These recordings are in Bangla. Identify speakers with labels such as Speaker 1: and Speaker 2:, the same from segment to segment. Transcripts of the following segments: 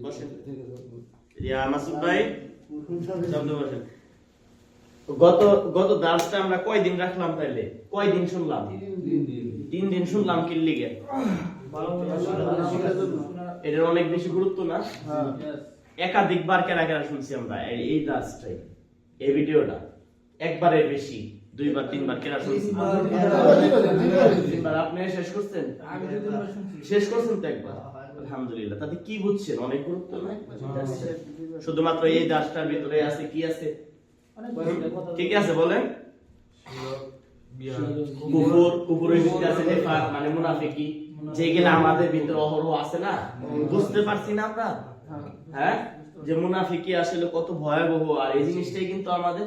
Speaker 1: বসেন। রিয়া মাসুদ ভাই শব্দ বসেন। গত দাসটা আমরা কয়দিন রাখলাম তাইলে? কয়দিন শুনলাম? 3 দিন শুনলাম কি লিগে? এটার অনেক বেশি গুরুত্ব না? একাধিকবার কেরা শুনছি আমরা এই দাসটাই, এই ভিডিওটা একবারের বেশি, 2 বার 3 বার কেরা শুনছি। আপনি শেষ করছেন? শেষ করছেন তো একবার, আলহামদুলিল্লাহ। তাতে কি বুঝছেন? অনেক গুরুত্ব না? শুধুমাত্র এই দাসটার ভিতরে আছে কি আছে? কি কি আছে বলেন? কুফরের ভিতরে আছে নিফাক মানে মুনাফিকি, যেগুলো আমাদের ভিতরে অহরহ আছে না? বুঝতে পারছি না আমরা? হ্যাঁ, যে মুনাফিকি আসলে কত ভয়াবহ, আর এই জিনিসটাই কিন্তু আমাদের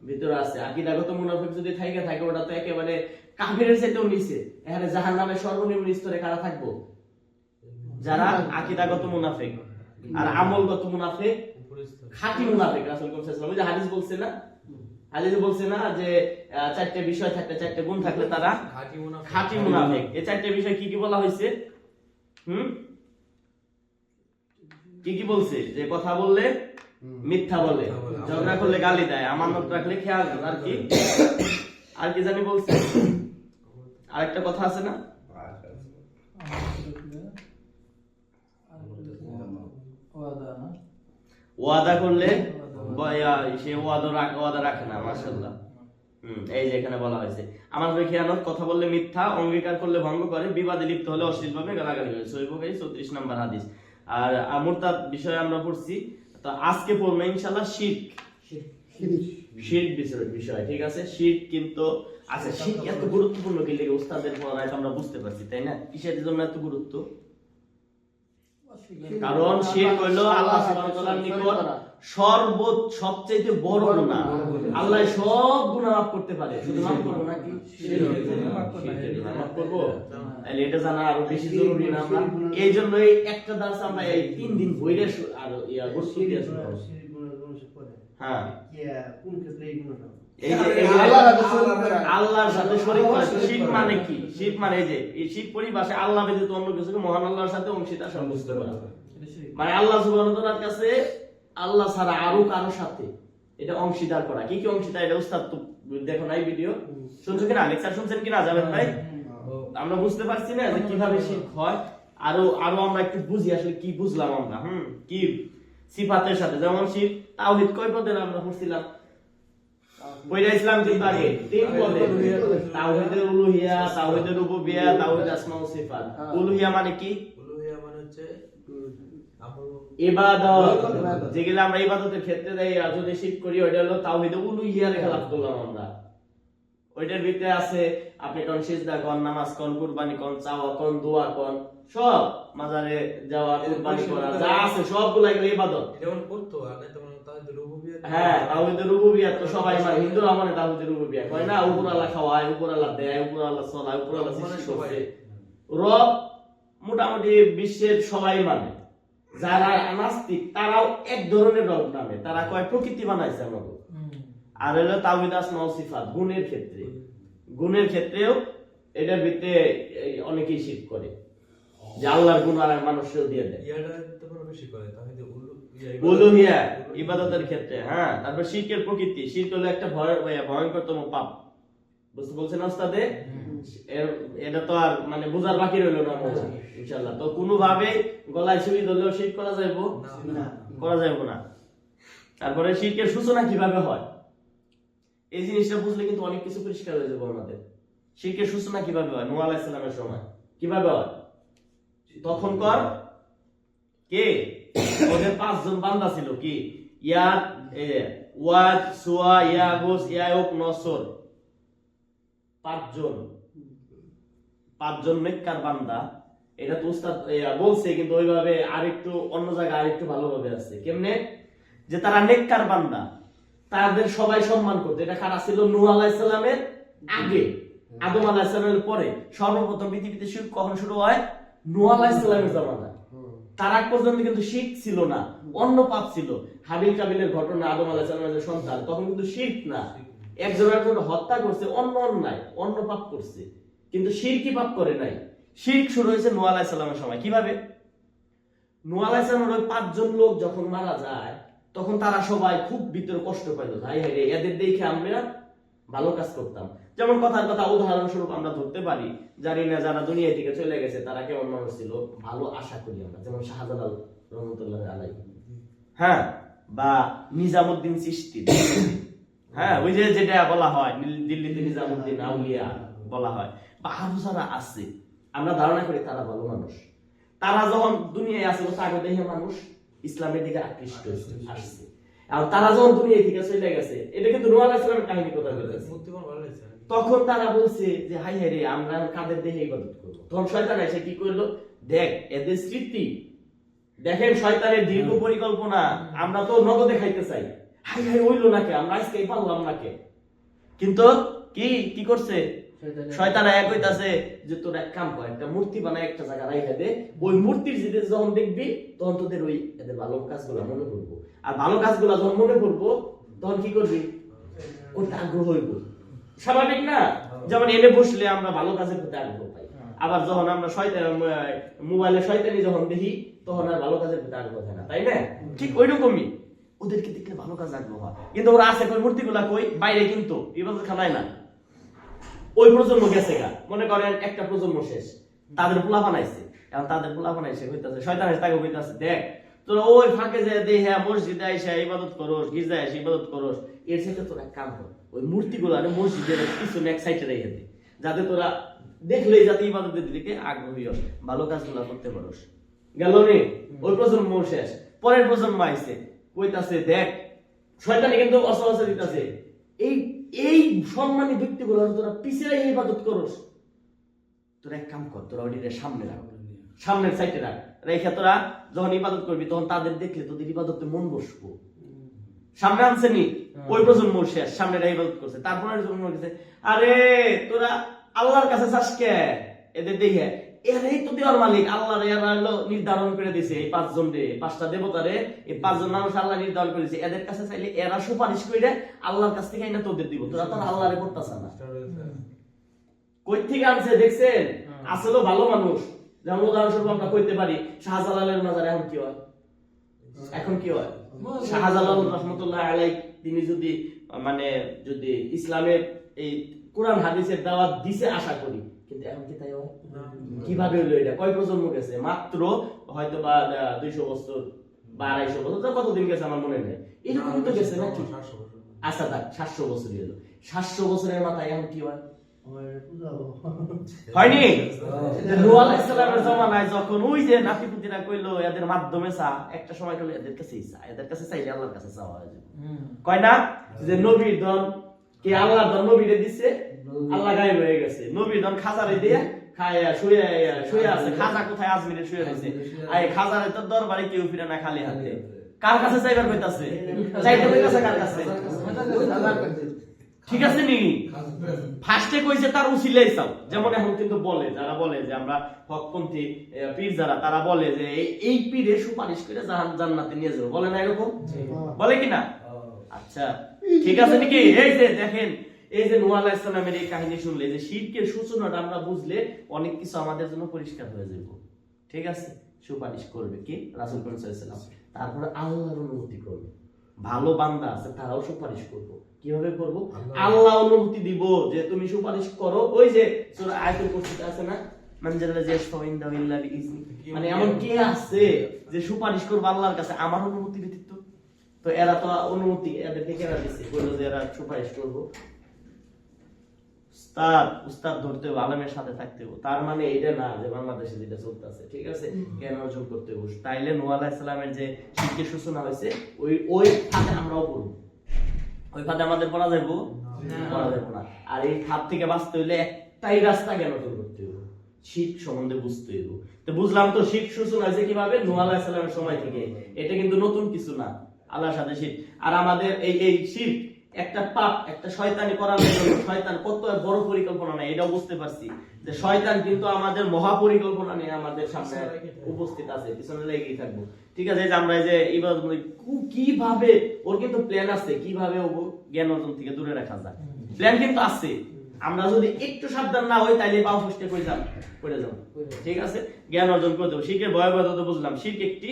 Speaker 1: ভিতরে আছে। আকীদাগত মুনাফিক যদি থাকে ওটা তো একেবারে কাফিরের চাইতেও নিচে। এখানে জাহান্নামের সর্বনিম্ন স্তরে কারা থাকবো? যারা আকীদাগত মুনাফিক। আর আমলগত মুনাফিক, খাঁটি মুনাফিক। রাসূল সাল্লাল্লাহু আলাইহি ওয়াসাল্লাম যে হাদিস বলছে না, হাদিসে বলছে না যে 4টা বিষয় থাকলে, 4টা গুণ থাকলে তারা খাঁটি মুনাফিক। এই 4টা বিষয় কি কি বলা হয়েছে? কি কি বলছে? যে কথা বললে মিথ্যা বলে, ঝগড়া করলে গালি দেয়, আমানত রাখলে খেয়াল, আর কি জানি বলছে? আরেকটা কথা আছে না? ওয়াদা করলে সে ওয়াদা রাখে না। মাশাআল্লাহ। এই যে এখানে বলা হয়েছে আমার খেয়ানত, কথা বললে মিথ্যা, অঙ্গীকার করলে ভঙ্গ করে, বিবাদে লিপ্ত হলে অশ্লীল ভাবে গালাগালি করে। সহিহ বুখারী 34 নম্বর হাদিস। আর মুরতাদ বিষয়ে আমরা পড়ছি, তো আজকে পড়বো ইনশাআল্লাহ শিরক বিষয়। ঠিক আছে, শিরক কিন্তু আচ্ছা, শিরক এত গুরুত্বপূর্ণ কি লাগে উস্তাদের পড়ায় আমরা বুঝতে পারছি, তাই না? কিসের জন্য এত গুরুত্ব? কারণ শিরক হলো আল্লাহ সুবহানাহু ওয়া তাআলার নিকট সবচেয়ে বড় গুনাহ। আল্লাহ সব গুনাহ মাফ করতে পারে, শুধু মাফ করব নাকি শিরক মাফ করব? তাহলে এটা জানা আরো বেশি জরুরি না? আমরা এই জন্যই একটা দাস আমরা এই 3 দিন বইরে আর গোসল দিয়ে শুরু করব। হ্যাঁ, কোন ক্ষেত্রে এই গুনাহটা? আল্লাহর সাথে শরীক করা। শিরক মানে কি? শিরক মানে যে এই শিরক পরিভাষায় আল্লাহ ব্যতীত অন্য কিছুকে মহান আল্লাহর সাথে অংশীদার সাব্যস্ত করা। মানে আল্লাহ সুবহানাহু ওয়া তাআলার কাছে আল্লাহ ছাড়া আরো কারো সাথে এটা অংশীদার করা। কি কি অংশীদার? এটা উস্তাদ তো দেখো নাই ভিডিও, শুনছো কিনা? লেকচার শুনছেন কিনা জানেন ভাই? আমরা বুঝতে পারছি না যে কিভাবে শিরক হয়। আরো আমরা একটু বুঝি আসলে কি বুঝলাম আমরা। কি সিফাতের সাথে, যেমন শিরক তাওহীদ কয় পদের আমরা পড়ছিলাম? পয়লা ইসলাম কিন্তু আগে 3 পদে, তাওহীদুল উলুহিয়া, তাওহীদুর রুবুবিয়া, তাওহীদ আসমা ও সিফাত। উলুহিয়া মানে কি?
Speaker 2: উলুহিয়া মানে হচ্ছে
Speaker 1: ইবাদত, যেগুলো আমরা ইবাদতের ক্ষেত্রে দেই, আর যদি শিরক করি ওটা হলো তাওহীদুল উলুহিয়া খেলাফ করলাম আমরা। ওইটার ভিতরে আছে আপনি কোন সিজদা কোন, নামাজ কোন, কুরবানি কোন, চাওয়া কোন, দোয়া কোন, সব মাজারে যাওয়া, কুরবানি করা, যা আছে সবগুলো এগুলো ইবাদত।
Speaker 2: যেমন করতে হয় না, তেমন তাওহীদুর রুবুবিয়া।
Speaker 1: হ্যাঁ, তাওহীদুর রুবুবিয়া তো সবাই মানে হিন্দুরা মানে তাওহীদুর রুবুবিয়া কয় না? উপর আল্লাহ খাওয়ায়, উপর আল্লাহ দেয়, উপর আল্লাহ চলায়, উপর আল্লাহ সৃষ্টি করছে। রব মোটামুটি বিশ্বের সবাই মানে। যারা নাস্তিক তারাও এক ধরনের রব নামে, তারা কয় প্রকৃতি বানাইছে আমাকে। আর হলো তাওহীদ আসমা ও সিফাত, গুণের ক্ষেত্রেও এটার ভিতরে অনেকেই শিরক করে যে আল্লাহর গুণ আর মানুষের দিয়ে দেয়।
Speaker 2: ইয়াটা তো বেশি করে তাওহীদ
Speaker 1: উলুহিয়া ইবাদতের ক্ষেত্রে। হ্যাঁ, তারপর শিরকের প্রকৃতি। শিরক হলো একটা ভয়ঙ্করতম পাপ। বুঝতে বলছেন ওস্তাদে? এটা তো আর মানে বুঝার বাকি রইল না ইনশাআল্লাহ। তো কোনো ভাবে গলায় ছুরি ধরলেও শিরক করা যাইবো না, করা যাইবো না। তারপরে শিরকের সূচনা কিভাবে হয়, এই জিনিসটা বুঝলে কিন্তু অনেক কিছু পরিষ্কার হয়ে যাবে আমাদের। শিরকের সূচনা কিভাবে হয়? নূহ আলাইহিস সালামের সময় কিভাবে হয়? তখনকার কে ওদের 5 জন বান্দা ছিল, কি ইয়াদ, ওয়াদ, সুয়া, ইয়াগুস, ইয়াউক, নসর। 5 জন নেককার বান্দা। এটা তো উস্তাদ বলছে, কিন্তু ওইভাবে আরেকটু অন্য জায়গায় আরেকটু ভালোভাবে আছে। কেমনে? যে তারা নেককার বান্দা, তাদের সবাই সম্মান করতো। এটা কারা ছিল? নূহ আলাইহিস সালামের আগে, আদম আলাইহিস সালামের পরে। সর্বপ্রথম পৃথিবীতে শিরক কখন শুরু হয়? নূহ আলাইহিস সালামের জামানায়। তার আগ পর্যন্ত কিন্তু শিরক ছিল না, অন্য পাপ ছিল। হাবিল কাবিলের ঘটনা, আদম আলাইহিস সালামের সন্তান, তখন কিন্তু শিরক না। একজন আরেকজনকে হত্যা করছে, অন্য অন্যায়, অন্য পাপ করছে, কিন্তু শিরকি পাপ করে নাই। শিরক শুরু হয়েছে নূহ আলাইহিস সালামের সময়। কিভাবে? নূহ আলাইহিস সালামের ওই 5 জন লোক যখন মারা যায় তখন তারা সবাই খুব ভিতরে কষ্ট পাইল, হাই হাই রে, এদের দেখে আমরা ভালো কাজ করতাম। যেমন কথার কথা উদাহরণস্বরূপ আমরা ধরতে পারি, জানি না যারা দুনিয়া থেকে চলে গেছে তারা কেমন মানুষ ছিল, ভালো আশা করি আমরা, যেমন শাহজালাল রহমতুল্লাহ আলাইহি, হ্যাঁ, বা নিজামুদ্দিন চিশতি, হ্যাঁ, ওই যে যেটা বলা হয় দিল্লিতে নিজামুদ্দিন আউলিয়া বলা হয়, বা আরো যারা আছে আমরা ধারণা করি তারা ভালো মানুষ। তারা যখন দুনিয়ায় আছে তাকে দেখে মানুষ ইসলামের দিকে আকৃষ্ট আসছে। আর তারা যখন দুনিয়া থেকে চলে গেছে, এটা কিন্তু নূহ আলাইহিস সালামের কাহিনী কথা বলতেছে,
Speaker 2: মুক্তিপণ ভালো লাগছে।
Speaker 1: তখন তারা বলছে যে হাই হাই রে, আমরা কাদের দেখে ইবাদত করবো? তখন শয়তান এসে কি করলো, দেখ এদের স্মৃতি, দেখেন শয়তানের দীর্ঘ পরিকল্পনা, আমরা তো নগদে খাইতে চাই, হাই হাই হইলো নাকি, আমরা আজকেই পারলাম নাকি, কিন্তু কি কি করছে শয়তান এক হইতাছে যে তোর এক কাম কর, একটা মূর্তি বানায় একটা জায়গা রাইখা দে, ওই মূর্তির জিনিস যখন দেখবি তখন তোদের ওই এদের ভালো কাজগুলো মনে পড়বো, আর ভালো কাজগুলো যখন মনে পড়বো তখন কি করবি, ওটা আগ্রহ হইব, স্বাভাবিক না? যেমন এনে বসলে আমরা ভালো কাজের প্রতি আগ্রহ পাই, আবার যখন আমরা মোবাইলে শয়তানি যখন দেখি তখন আর ভালো কাজের প্রতি আগ্রহ হয় না, তাই না? ঠিক ওইরকমই ওদেরকে দেখলে ভালো কাজ আগ্রহ হয়, কিন্তু ওরা আছে কই মূর্তিগুলা কই বাইরে, কিন্তু ইবাদত খানায় না। ওই প্রজন্ম গেছে গা, মনে করেন একটা প্রজন্ম শেষ, তাদের পোলা বানাইছে, এখন তাদের পোলা বানাইছে হইতাছে শয়তান এসে তাকে হইতাছে, দেখ তোরা ওই ফাঁকে যে দেহে মসজিদে আইসা ইবাদত করস, গির্জায় এসে ইবাদত করস, এর সাথে তোরা এক কাম কর, ওই মূর্তিগুলো আরে মসজিদের পিছনে এক সাইডে রেখে দে, যাতে তোরা দেখলেই যাতে ইবাদতের দিকে আগ্রহী হস, ভালো কাজগুলো করতে পারস। গেল নে, ওই প্রজন্ম শেষ, পরের প্রজন্ম আইছে, কইতাছে দেখ শয়তানি কিন্তু অসহসা দিতাছে, এই এই সম্মানী ব্যক্তিগুলো তোরা পিছিয়ে ইবাদত করস, তোরা এক কাম কর, তোরা ওইটার সামনে রাখ, সামনের সাইডে রাখ, রেখে তোরা যখন ইবাদত করবি তখন তাদের দেখলে তোদের ইবাদতে মন বসবো। সামনে আনছেনি, ওই প্রজন্ম শেষ, সামনে ইবাদত করছে, তারপরে প্রজন্ম গেছে, আরে তোরা আল্লাহর কাছে চাস কে? এদের দেখে এরাই তো দেওয়ার মালিক, আল্লাহ নির্ধারণ করে দিয়েছে এই 5 জন রে, 5টা দেবতারে, এই 5 জন মানুষ আল্লাহ নির্ধারণ করেছে, এদের কাছে চাইলে এরা সুপারিশ করে আল্লাহর কাছ থেকে আইনা তোদের দিব, তোরা তো আল্লাহরে করতেছ না। কই থেকে আনছে দেখছেন? আসলে ভালো মানুষ, যেমন উদাহরণস্বরূপ আমরা কইতে পারি শাহজালালের মাজারে এখন কি হয়, এখন কি হয়, শাহজালাল রহমতুল্লাহ আলাইহি তিনি যদি যদি ইসলামের এই কোরআন হাদিসের দাওয়াত দিছে আশা করি, কিন্তু এখন কি তাই হয়? কিভাবে হলো এটা? কয় প্রজন্ম গেছে? মাত্র হয়তো বা 200 বছর বা 250 বছর, কতদিন গেছে আমার মনে নেই, এরকম তো গেছে নাকি? আচ্ছা থাক, 700 বছর গেল, 700 বছরের মাথায় এখন কি হয়? হয়নি? নূহ আলাইহিস সালামের জামানায় যখন ওই যে নাতিপুতিরা কইলো এদের মাধ্যমে চা, একটা সময় কইলো এদের কাছেই চা, এদের কাছে চাইলে আল্লাহর কাছে চাওয়া হয়ে যাবে, কয় না? যে নবীর ধন কে আল্লাহর ধন নবীরে দিছে, আল্লাহ গায়েব হয়ে গেছে, নবীর ধন খাজারে দিয়ে খায়া শুয়ে আছে, খাজা কোথায়? আজমিরে শুয়ে রয়েছে, আই খাজারে তোর দরবারে কেউ ফিরে না খালি হাতে, কার কাছে চাইবার কইতাছে? চাইতে কইতাছে কার কাছে? ঠিক আছে নি? ফার্স্টে কইছে তার উসিলাই চাও, যেমন এখন কিন্তু বলে, যারা বলে যে আমরা হকপন্থী পীর যারা, তারা বলে যে এই পীরে সুপারিশ করে জান্নাতে নিয়ে যাবো, বলে না এরকম? বলে কিনা? আচ্ছা ঠিক আছে নাকি? এই যে দেখেন, এই যে নূহ আলাইহিস সালামের এই কাহিনী শুনলে, যে শিরকের সূচনাটা আমরা বুঝলে অনেক কিছু আমাদের জন্য পরিষ্কার হয়ে যাবে। ঠিক আছে, সুপারিশ করবে কি? রাসূল সাল্লাল্লাহু আলাইহি ওয়াসাল্লাম, তারপরে আল্লাহর অনুমতি করবে, ভালো বান্দা আছে তারাও সুপারিশ করবে। কিভাবে করব? আল্লাহ অনুমতি দিব যে তুমি সুপারিশ করো। ওই যে সূরা আয়াতুল কুরসিতে আছে না, মানজাল্লা ইয়াশফাউ ইনদাহু ইল্লা বিইজনি, মানে এমন কে আছে যে সুপারিশ করবে আল্লাহর কাছে আমার অনুমতি ব্যতীত? তো এরা তো অনুমতি এদেরকে কেন দিচ্ছে, বললো যে এরা সুপারিশ করব। উস্তাদ ধরতে হবে, আলেমের সাথে থাকতে হবে, তার মানে এটা না যে বাংলাদেশে যেটা চলতেছে, ঠিক আছে, জ্ঞান অর্জন করতে হবে। তাইলে নূহ আলাইহিস সালামের যে শিরকের সূচনা হয়েছে ওই ফাঁদে আমরাও পড়ব, ওই ফাঁদে আমাদের পড়া যাইব না। আর এই ফাঁদ থেকে বাঁচতে হইলে একটাই রাস্তা, জ্ঞান অর্জন করতে হবে, শিরক সম্বন্ধে বুঝতে হবে। তো বুঝলাম তো শিরক সূচনা হয়েছে কিভাবে? নূহ আলাইহিস সালামের সময় থেকে। এটা কিন্তু নতুন কিছু না, আল্লাহর সাথে শিরক। আর আমাদের এই শিরক একটা পাপ, একটা শয়তানি করার জন্য শয়তান কত বড় পরিকল্পনা নেয় এটাও বুঝতে পারছি, যে শয়তান কিন্তু আমাদের মহা পরিকল্পনা নিয়ে আমাদের সামনে উপস্থিত আছে, পিছনে লেগেই থাকবো। ঠিক আছে, যে আমরা এই যে ইবাদত কিভাবে, ওর কিন্তু প্ল্যান আছে কিভাবে জ্ঞান অর্জন থেকে দূরে রাখা যায়, প্ল্যান কিন্তু আছে। আমরা যদি একটু সাবধান না হই তাইলে পাও ফসকে করে যাব। ঠিক আছে, জ্ঞান অর্জন করে দেবো। শিরকের ভয়াবহতা তো বুঝলাম। শিরক একটি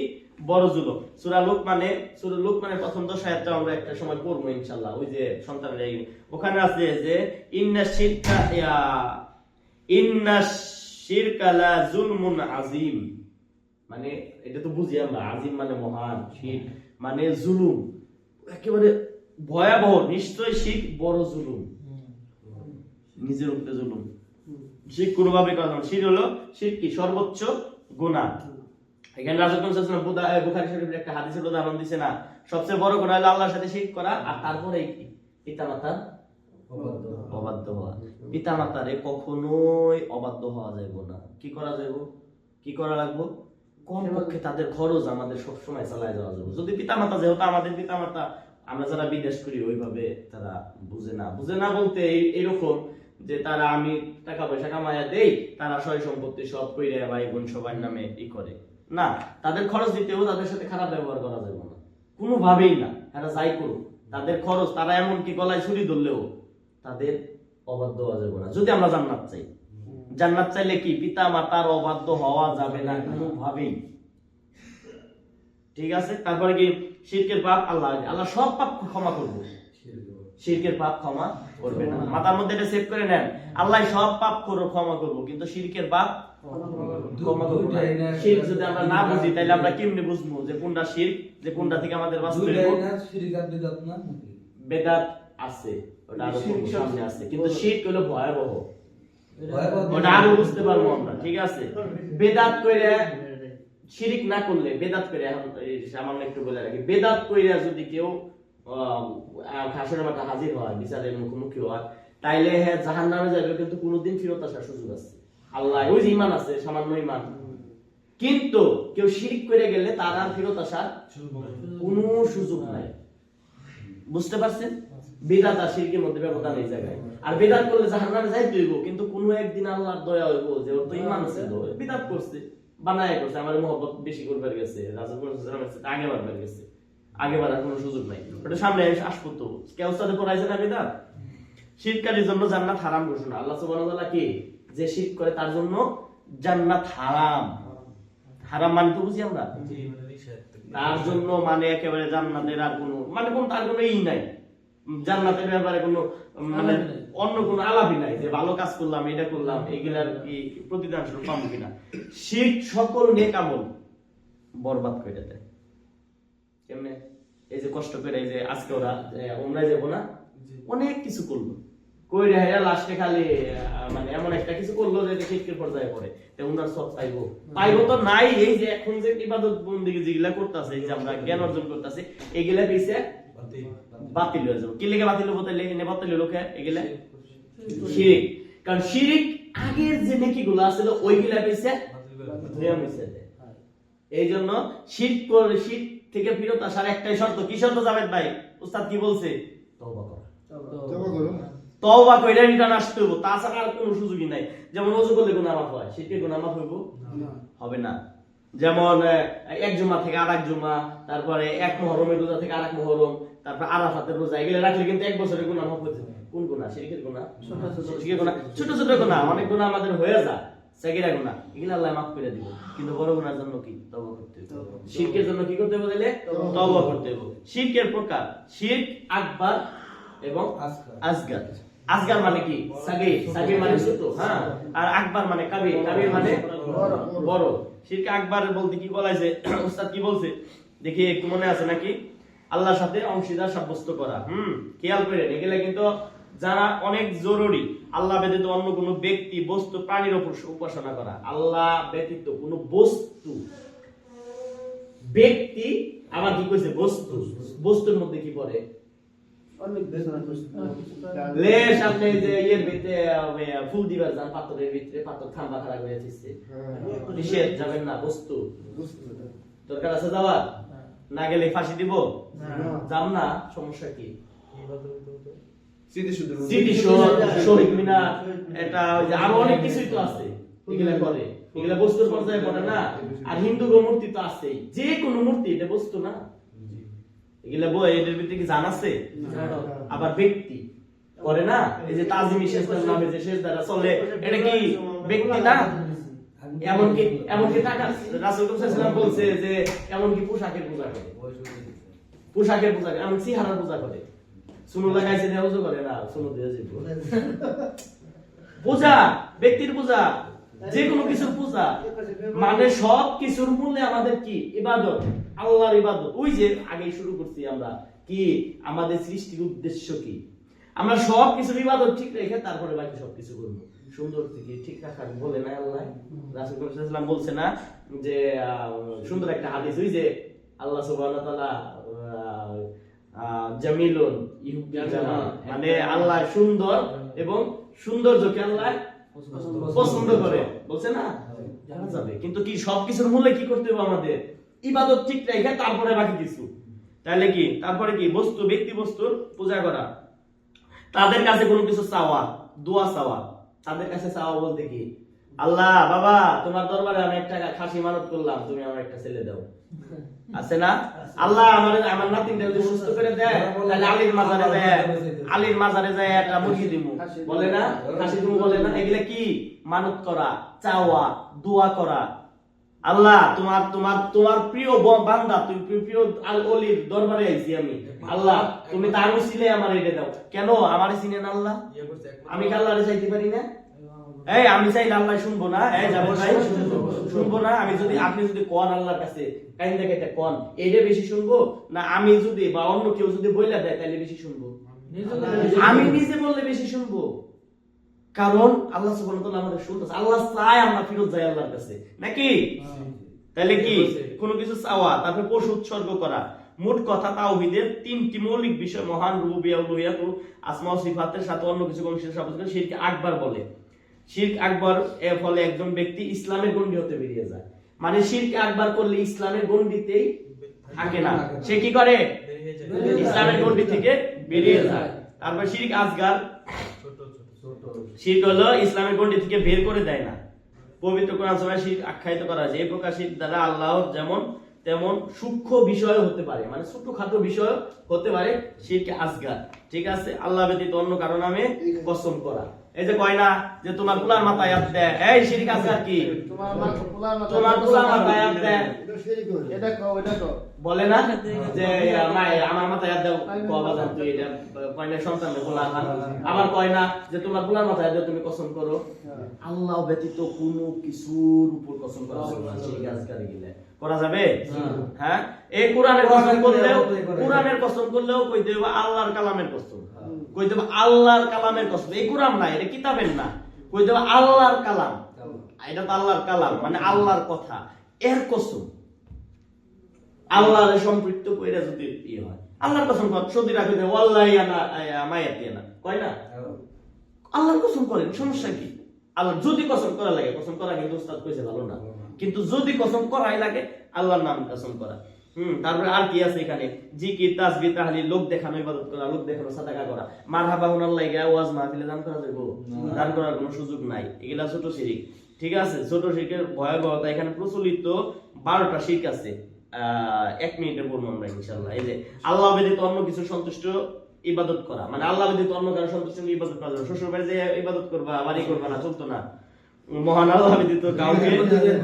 Speaker 1: বড় জুলুম। সূরা লুকমানের প্রথম 10 আয়াতটা আমরা একটা সময় পড়বো ইনশাআল্লাহ। ওই যে সন্তানের ওখানে আছে যে ইন্না শিরকা লা যুলমুন আযীম, মানে এটা তো বুঝি আমরা, আযীম মানে মহান, শিরক মানে জুলুম, একেবারে ভয়াবহ। নিশ্চয় শিরক বড় জুলুম, নিজের উপরে জুলুম। শিরক কোনোভাবে করা যাবে না। শিরক হলো কি সর্বোচ্চ গুনাহ। এখানে রাসূলুল্লাহ সাল্লাল্লাহু আলাইহি ওয়াসাল্লাম বুখারী শরীফের একটা হাদিসের উদাহরণ দিছে না, সবচেয়ে বড় গুনাহ হলো আল্লাহর সাথে শিরক করা, আর তারপরে কি পিতামাতার অবাধ্য হওয়া। পিতামাতারে কখনোই অবাধ্য হওয়া যাবে না। কি করা যাবে, কি করা লাগবে, কমপক্ষে তাদের খরচ আমাদের সব সময় চালায় যাওয়া যাবে। যদি পিতামাতা, যেহেতু আমাদের পিতামাতা আমরা যারা বিদেশ করি ওইভাবে তারা বুঝে না বলতে এইরকম যে তারা আমি টাকা পয়সা কামাইয়া দেই, তারা সয় সম্পত্তি সব কইরা ভাই বোন সবার নামে করে না, তাদের খরচ দিতেও তাদের সাথে খারাপ ব্যবহার করা যাবে না, কোনোভাবেই না। তারা যাই করুক, তাদের খরচ, তারা এমনকি গলায় ছুরি ধরলেও তাদের অবাধ্য হওয়া যাবে না। যদি আমরা জান্নাত চাই, জান্নাত চাইলে কি পিতা মাতার অবাধ্য হওয়া যাবে না কোনোভাবেই। ঠিক আছে, তারপরে কি শিরকের পাপ আল্লাহ সব পাপ ক্ষমা করবে, শিরকের পাপ ক্ষমা করবে না। মাথার মধ্যে এটা সেভ করে নেন, আল্লাহ সব পাপ ক্ষমা করবো, কিন্তু শিরকের পাপ ক্ষমা করবো না। শিরক যদি আমরা না বুঝি তাহলে আমরা কেমনে বুঝবো যে কোনটা শিরক, যে কোনটা থেকে আমাদের বাঁচতে হবে? বেদাত আছে, ওটা আরো সামনে আছে, কিন্তু শিরক হলো ভয়াবহ, ওটা আরো বুঝতে পারবো আমরা। ঠিক আছে, বেদাত কইরা শিরক না করলে, বেদাত করে, এখন সামান্য একটু বলে রাখি, বেদাত কইরা যদি কেউ হাসরের মাঠে হাজির হয়, বিচারের মুখোমুখি হয়, তাইলে হ্যাঁ জাহান্নামে যাবে, কিন্তু কোনোদিন ফেরত আসার সুযোগ আছে। আল্লাহ ওই যে ঈমান আছে, সামান্য ঈমান, কিন্তু কেউ শিরক করে গেলে তার আর ফেরত আসার কোনো সুযোগ নাই। বুঝতে পারছেন? বেদাত আর শিরকের মধ্যে ব্যবধান এই জায়গায়। আর বেদাত করলে জাহান্নামে যাইতে হইব, কিন্তু কোনো একদিন আল্লাহর দয়া হইব যে ওর তো ঈমান ছিল, বেদাত করছে, বানায় করছে, আমার মহব্বত বেশি করবার গেছে, রাসূলুল্লাহ সাল্লাল্লাহু আলাইহি ওয়াসাল্লাম আগে বাড়বার গেছে, আগে বাড়ার কোনো সুযোগ নাই, ওটা সামনে আসবো। তো কেউ সাথে পড়াইছে না বেদাত? শিরকারীর জন্য জান্নাত হারাম ঘোষণা। আল্লাহ সুবহানাহু ওয়া তাআলা কি যে শিরক করে তার জন্য জান্নাত হারাম। হারাম মানে তো বুঝি আমরা, তার জন্য মানে একেবারে জান্নাতের আর কোনো মানে কোন তার কোনো ই নাই, জান্নাতের ব্যাপারে কোনো মানে অন্য কোনো আলাপই নাই যে ভালো কাজ করলাম, এটা করলাম, এগুলার কি প্রতিদান স্বরূপ পাবো কিনা। শিরক সকল নেক আমল বরবাদ করে দেয়। কেমনে? এই যে কষ্ট করে, এই যে আজকে ওরা ওমরায় যাবো না, অনেক কিছু করলো, কইরা হেরা লাস্টে খালি মানে এমন একটা কিছু করলো যে শিরকের পর্যায়ে পড়ে, তে ওনার সব পাইবো তো নাই। এই যে এখন যে ইবাদত বন্দেগী যেগুলা করতেছে, এই যে আমরা জ্ঞান অর্জন করতেছি, এগুলা পিছে বাতিল হয়ে যাবে। কি লেগে বাতিল হবো? তাইলে এনে বাতিল হলো কে? এগুলা শিরক। কারণ শিরক আগের যে নেকিগুলো আছিল ওইগুলা পিছে ধুয়ে মুছে দেয়। এই জন্য শিরক করে, শিরক থেকে ফিরত আসার একটাই শর্ত। কি শর্ত জাভেদ ভাই? উস্তাদ কি বলছে? তওবা করা। তওবা কইরা রিটার্ন আসতে হবে, তাছাড়া আর কোনো সুযোগই নাই। যেমন ওযু করলে গুনাহ মাফ হয়, শিরকের গুনাহ মাফ হইব? হবে না। যেমন এক জুমা থেকে আরেক জুমা, তারপরে এক মুহররমের রোজা থেকে আরেক মুহররম, তারপর আরাফাতের রোজা, এগুলো রাখলে কিন্তু এক বছরের গুনাহ মাফ হচ্ছে। কোন গুনাহ? শিরকের গুনাহ, শিরকের গুনাহ, ছোট ছোট গুনাহ, অনেক গুনাহ আমাদের হয়ে যায়, সাগীরা গুনাহ, এগুলো আল্লাহ মাফ করে দিবেন। কিন্তু বড় গুনার জন্য কি? তওবা করতে হবে। শিরকের জন্য কি করতে হবে? তাহলে তওবা করতে হবে। শিরকের প্রকার, শিরক আকবার এবং আসগার। আসগার মানে কি? সাগীর, সাগীর মানে ছোট, হ্যাঁ, আর আকবার মানে কাবীর, কাবীর মানে বড়। শিরক আকবার বলতে কি বলা হয়েছে? উস্তাদ কি বলছে দেখি একটু মনে আছে নাকি? আল্লাহর সাথে অংশীদার সাব্যস্ত করা। খেয়াল করেন, এগুলা কিন্তু যারা অনেক জরুরি। আল্লাহ ব্যতীত অন্য কোনো ব্যক্তি, বস্তু, প্রাণীর উপর উপাসনা করা। আল্লাহ ব্যতীত কোনো বস্তু, ব্যক্তি, আবার কি কইছে? বস্তু। বস্তুর মধ্যে কি পড়ে? লেশ। আপনি যে ইয়ের ভিতরে ফুল দিবার যান, পাথরের ভিতরে, পাথর খাম্বা খাড়া করে দিচ্ছে, নিষেধ, যাবেন না। বস্তু দরকার আছে যাওয়ার, না গেলে ফাঁসি দিব, যাম না, সমস্যা কি? শহীদ মিনার, এটা আরো অনেক কিছুই তো আছে, এগুলা করে, এগুলা বস্তুর পর্যায়ে পড়ে না। আর হিন্দু মূর্তি তো আছে, যে কোনো মূর্তি এটা বস্তু না। এগুলা বই, এদের ভিতরে কি জান আছে? আবার ব্যক্তি, করে না, এই যে তাজিমি সেজদার নামে যে সেজদাটা চলে, এটা কি ব্যক্তি না? এমনকি টাকা রাসূল সাল্লাল্লাহু আলাইহি ওয়াসাল্লাম বলছে যে এমনকি পোশাকের পূজা করে, পোশাকের পূজা করে, এমন চেহারার পূজা করে। সুনো লাগাইছে দেওয়া উজু করে না, সুনো দিয়ে যাইব। পূজা, ব্যক্তির পূজা, যে কোনো কিছুর পূজা, মানে সব কিছুর মূলে আমাদের কি ইবাদত, আল্লাহর ইবাদত। ওই যে আগেই শুরু করছি আমরা, কি আমাদের সৃষ্টির উদ্দেশ্য কি, আমরা সব কিছুর ইবাদত ঠিক রেখে তারপরে বাকি সবকিছু করবো। সুন্দর থেকে ঠিক রাখার বলে না আল্লাহ, রাসূল সাল্লাল্লাহু আলাইহি ওয়াসাল্লাম বলছে না যে সুন্দর একটা হাদিস, ওই যে আল্লাহ সুবহানাহু ওয়া তাআলা জামিলুন ইউহিব্বুল জামাল, মানে আল্লাহ সুন্দর এবং সৌন্দর্যকে আল্লাহ পছন্দ করে, বলছে না? জানা যাবে, কিন্তু কি সবকিছুর মূলে কি করতে হবে আমাদের? ইবাদত ঠিক রেখে তারপরে বাকি কিছু। তাহলে কি তারপরে কি বস্তু, ব্যক্তি বস্তুর পূজা করা, তাদের কাছে কোনো কিছু চাওয়া, দোয়া চাওয়া, তাদের কাছে চাওয়া বলতে কি, আল্লাহ বাবা তোমার দরবারে আমি একটা খাসি মানত করলাম, তুমি আমার একটা ছেলে দাও, আছে না? আল্লাহ আমার নাতিনটা যদি সুস্থ করে দেয়, তাহলে আলীর মাজারে যায় একটা মুরগি দিমু, বলে না? খাসি দিমু, বলে না? এগুলা কি মানত করা, চাওয়া, দোয়া করা। আল্লাহ তোমার তোমার তোমার প্রিয় বান্দা, তুমি প্রিয় আল ওলির দরবারে আইছি আমি, আল্লাহ তুমি তার উসিলে আমার এটা দাও। কেন আমারে চিনেন আল্লাহ? আমি কি আল্লাহরে চাইতে পারি না? এই আমি চাইলে আল্লাহ শুনবো না? এই যাব ভাই, শুনবো না? আমি যদি, আপনি যদি কোন আল্লাহর কাছে কাইন দেখে এটা কোন, এইটা বেশি শুনবো না আমি যদি বা অন্য কেউ যদি বইলা দেয় তাহলে বেশি শুনবো? আমি নিজে বললে বেশি শুনবো, কারণ আল্লাহ সুবহানাহু ওয়া তাআলা আমাদের শুনতেছে। আল্লাহ চায় আমরা ফিরত যাই আল্লাহর কাছে, নাকি? তাহলে কি কোনো কিছু চাওয়া, তারপরে পশু উৎসর্গ করা। মোট কথা তাওহীদের তিনটি মৌলিক বিষয়, মহান রুবুবিয়্যাহ, উলুহিয়্যাত ও আসমা ও সিফাতের সাথে অন্য কিছু অংশের সাপোর্ট করে শিরক আকবার বলে। শিরক আকবার এর ফলে একজন ব্যক্তি ইসলামের গণ্ডি হতে বেরিয়ে যায়। মানে শিরক আকবার করলে ইসলামের গণ্ডিতেই থাকে না, সে কি করে? ইসলামের গণ্ডি থেকে বেরিয়ে যায়। তারপর শিরক আসগার, শিরক হলো ইসলামের গণ্ডি থেকে বের করে দেয় না। পবিত্র কোরআন সূরা শিরক আখ্যায়িত করা যায়, এই প্রকার শিরক দ্বারা আল্লাহর যেমন তেমন সূক্ষ্ম বিষয় হতে পারে, মানে ছোটখাটো বিষয় হতে পারে শিরক আসগার। ঠিক আছে? আল্লাহ ব্যতীত অন্য কারো নামে কসম করা। এই যে কয় না যে তোমার পোলার মাথায় হাত দেয়, এই শিরক আসগার কি? তোমার পোলার মাথায় হাত দেয়,
Speaker 3: এটা কও, এটা কও,
Speaker 1: বলে না যে আমার মাথায় হাত দাও, বাবা জান তুই এটা কয় না সন্তানের পোলা, আমার কয় না যে তোমার পোলার মাথায় হাত দাও, তুমি কসম করো। আল্লাহ ব্যতীত কোনো কিছুর উপর কসম করা যাবে না, শিরক আসগার গেলে করা যাবে? হ্যাঁ, এই কোরআনের কসম করলেও কইতে হবে আল্লাহর কালামের কসম, কইতে হবে আল্লাহর কালামের কসম। এই কোরআন না, এটা কিতাবের না, কইতে হবে আল্লাহর কালাম, এটা তো আল্লাহর কালাম, মানে আল্লাহর কথা, এর কসম। আল্লাহর সম্পৃক্ত কইরা যদি হয়, আল্লাহর কসম কর, সত্যি রাখি দেয়, ওয়াল্লাহি আনা মায়াতিয়ানা, কয় না? আল্লাহর কসম করেন, সমস্যা কি? আল্লাহ যদি কসম করা লাগে, কসম করা কিন্তু উস্তাদ কইছে ভালো না, কিন্তু যদি কসম করাই লাগে আল্লাহর নাম কসম করা। তারপরে আর কি আছে এখানে? জিকির, তাসবিহ, তাহলিল, লোক দেখানো ইবাদত করা, লোক দেখানো সাদাকা করা, মারহাবা হুনাল্লাহ গিয়া ওয়াজ মাহফিলে দান করা যাবে? দান করার কোনো সুযোগ নাই, এগুলা ছোট শিরক। ঠিক আছে? ছোট শিরকের ভয়াবহতা এখানে প্রচলিত 12টা শিরক আছে। 1 মিনিটে বলবো আমরা ইনশাআল্লাহ। এই যে আল্লাহ ব্যতীত অন্য কিছু সন্তুষ্ট ইবাদত করা, মানে আল্লাহ ব্যতীত অন্য কারো সন্তুষ্ট ইবাদত করা যাবে। শ্বশুর বাড়ি যে ইবাদত করবা, বাড়ি করবা না, চলতো না। মহান আল্লাহ ব্যতীত কাউকে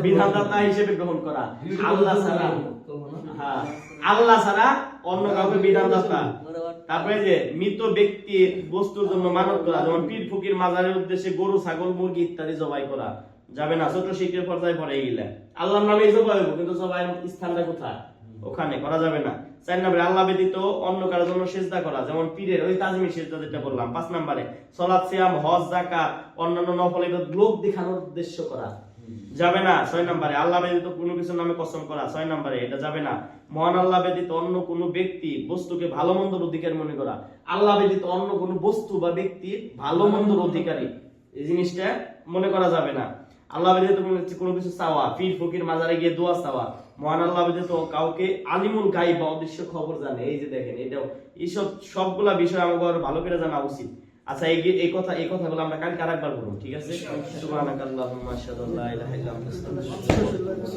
Speaker 1: বিধানদাতা হিসেবে গ্রহণ করা, আল্লাহ ছাড়া, হ্যাঁ আল্লাহ ছাড়া অন্য কাউকে বিধানদাতা। তারপরে যে মৃত ব্যক্তি বস্তুর জন্য মানত করা, যেমন পীর ফকির মাজারের উদ্দেশ্যে গরু, ছাগল, মুরগি ইত্যাদি জবাই করা যাবে না। ছোট শিরকের পর্যায়ে পড়ে গেলে আল্লাহর নামে জবাই হবে, কিন্তু জবাইয়ের স্থানটা কোথায়? ওখানে করা যাবে না। 4 নম্বরে আল্লাহ ব্যতীত অন্য কারোর জন্য সিজদা করা, যেমন পীরের ওই তাজমি সিজদা যেটা বললাম। 5 নম্বরে সালাত, সিয়াম, হজ, যাকাত, অন্যান্য নফল ইবাদত লোক দেখানোর উদ্দেশ্য করা যাবে না। 6 নম্বরে আল্লাহ ব্যতীত কোনো কিছুর নামে কসম করা, 6 নম্বরে এটা যাবে না। মহান আল্লাহ ব্যতীত অন্য কোনো ব্যক্তি বস্তুকে ভালো মন্দর অধিকারী মনে করা, আল্লাহ ব্যতীত অন্য কোনো বস্তু বা ব্যক্তির ভালো মন্দর অধিকারী, এই জিনিসটা মনে করা যাবে না। আল্লাহ ব্যতীত কোনো কিছু চাওয়া, পীর ফকির মাজারে গিয়ে দোয়া চাওয়া, মহান আল্লাহ ব্যতীত কাউকে আলিমুল গায়ব বা অদৃশ্য খবর জানে, এই যে দেখেন এটাও, এইসব সবগুলা বিষয় আমাদের ভালো করে জানা উচিত। আচ্ছা এই কথাগুলো আমরা কালকে আরেকবার বলবো, ঠিক আছে? সুবহানাকাল্লাহুম্মা আশহাদু আল্লা ইলাহা ইল্লা আনতা আস্তাগফিরুকা ওয়া আতুবু ইলাইক।